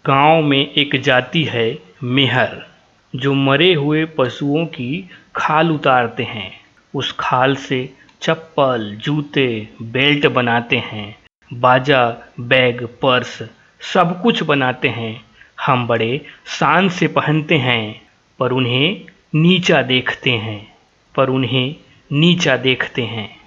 गांव में एक जाति है मेहर, जो मरे हुए पशुओं की खाल उतारते हैं। उस खाल से चप्पल, जूते, बेल्ट बनाते हैं। बाजा, बैग, पर्स सब कुछ बनाते हैं। हम बड़े शान से पहनते हैं, पर उन्हें नीचा देखते हैं।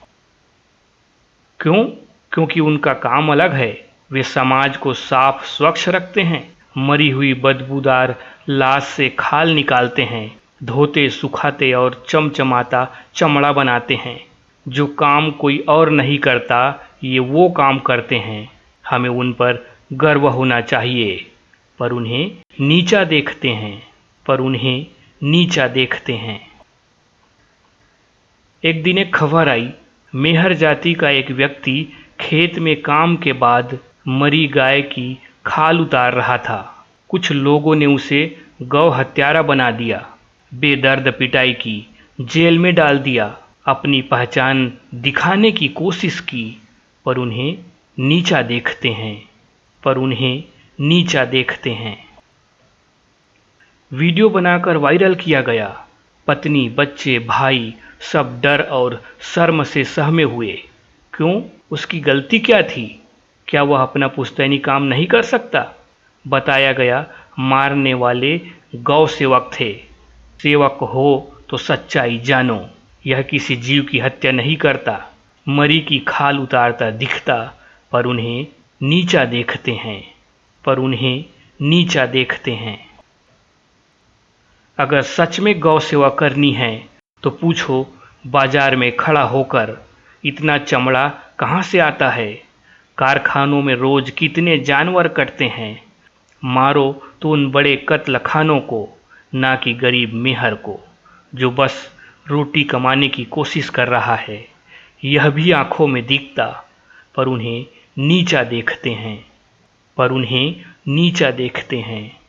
क्यों? क्योंकि उनका काम अलग है। वे समाज को साफ स्वच्छ रखते हैं। मरी हुई बदबूदार लाश से खाल निकालते हैं, धोते, सुखाते और चमचमाता चमड़ा बनाते हैं। जो काम कोई और नहीं करता, ये वो काम करते हैं। हमें उन पर गर्व होना चाहिए, पर उन्हें नीचा देखते हैं। एक दिन एक खबर आई, मेहर जाति का एक व्यक्ति खेत में काम के बाद मरी गाय की खाल उतार रहा था। कुछ लोगों ने उसे गौ हत्यारा बना दिया, बेदर्द पिटाई की, जेल में डाल दिया, अपनी पहचान दिखाने की कोशिश की, पर उन्हें नीचा देखते हैं। वीडियो बनाकर वायरल किया गया। पत्नी, बच्चे, भाई सब डर और शर्म से सहमे हुए। क्यों? उसकी गलती क्या थी? क्या वह अपना पुश्तैनी काम नहीं कर सकता? बताया गया, मारने वाले गौ सेवक थे। सेवक हो तो सच्चाई जानो। यह किसी जीव की हत्या नहीं करता, मरी की खाल उतारता दिखता, पर उन्हें नीचा देखते हैं। अगर सच में गौ सेवा करनी है तो पूछो, बाजार में खड़ा होकर, इतना चमड़ा कहाँ से आता है? कारखानों में रोज कितने जानवर कटते हैं? मारो तो उन बड़े कत्ल खानों को, ना कि गरीब मेहर को, जो बस रोटी कमाने की कोशिश कर रहा है। यह भी आंखों में दिखता, पर उन्हें नीचा देखते हैं।